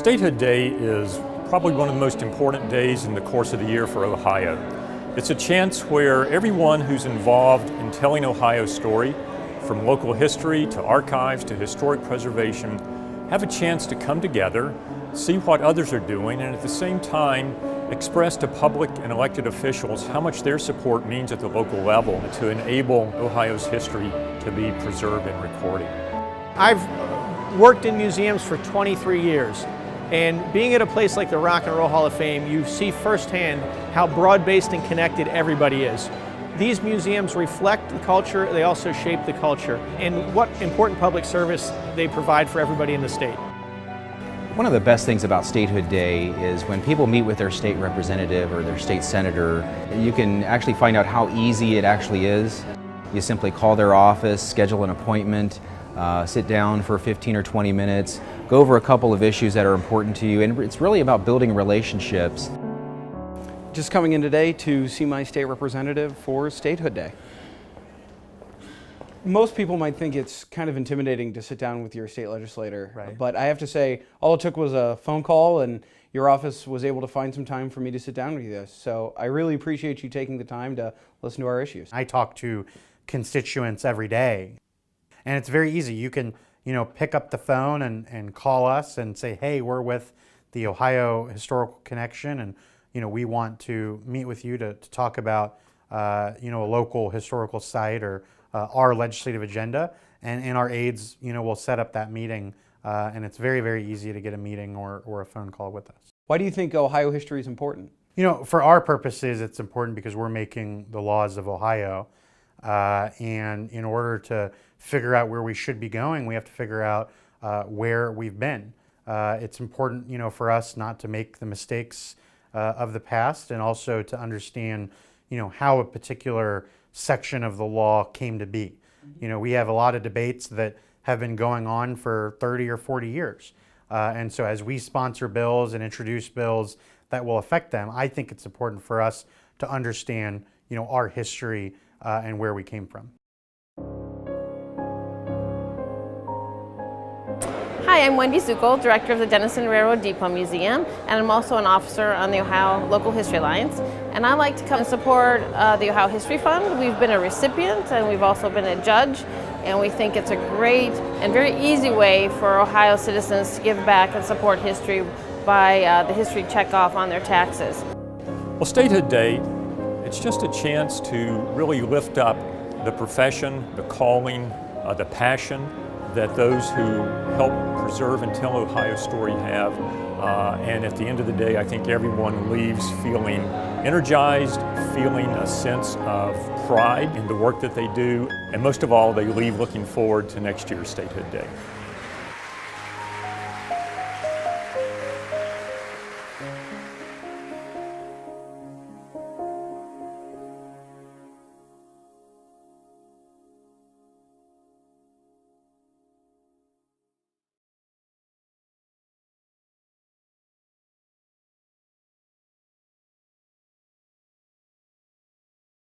Statehood Day is probably one of the most important days in the course of the year for Ohio. It's a chance where everyone who's involved in telling Ohio's story, from local history to archives to historic preservation, have a chance to come together, see what others are doing, and at the same time express to public and elected officials how much their support means at the local level to enable Ohio's history to be preserved and recorded. I've worked in museums for 23 years, and being at a place like the Rock and Roll Hall of Fame, you see firsthand how broad-based and connected everybody is. These museums reflect the culture, they also shape the culture, and what important public service they provide for everybody in the state. One of the best things about Statehood Day is when people meet with their state representative or their state senator, you can actually find out how easy it actually is. You simply call their office, schedule an appointment, sit down for 15 or 20 minutes, go over a couple of issues that are important to you, and it's really about building relationships. Just coming in today to see my state representative for Statehood Day. Most people might think it's kind of intimidating to sit down with your state legislator, Right. But I have to say, all it took was a phone call and your office was able to find some time for me to sit down with you. So I really appreciate you taking the time to listen to our issues. I talk to constituents every day, and it's very easy. You can, pick up the phone and call us and say, hey, we're with the Ohio Historical Connection, and we want to meet with you to talk about a local historical site or our legislative agenda, and our aides will set up that meeting, and it's very, very easy to get a meeting or a phone call with us. Why do you think Ohio history is important? For our purposes, it's important because we're making the laws of Ohio, and in order to figure out where we should be going, we have to figure out where we've been. It's important, for us not to make the mistakes of the past, and also to understand, how a particular section of the law came to be. We have a lot of debates that have been going on for 30 or 40 years. And so as we sponsor bills and introduce bills that will affect them, I think it's important for us to understand, our history and where we came from. Hi, I'm Wendy Zuckel, Director of the Denison Railroad Depot Museum, and I'm also an officer on the Ohio Local History Alliance. And I like to come and support the Ohio History Fund. We've been a recipient and we've also been a judge, and we think it's a great and very easy way for Ohio citizens to give back and support history by the history checkoff on their taxes. Well, Statehood Day, it's just a chance to really lift up the profession, the calling, the passion that those who help preserve and tell Ohio's story have. And at the end of the day, I think everyone leaves feeling energized, feeling a sense of pride in the work that they do, and most of all, they leave looking forward to next year's Statehood Day.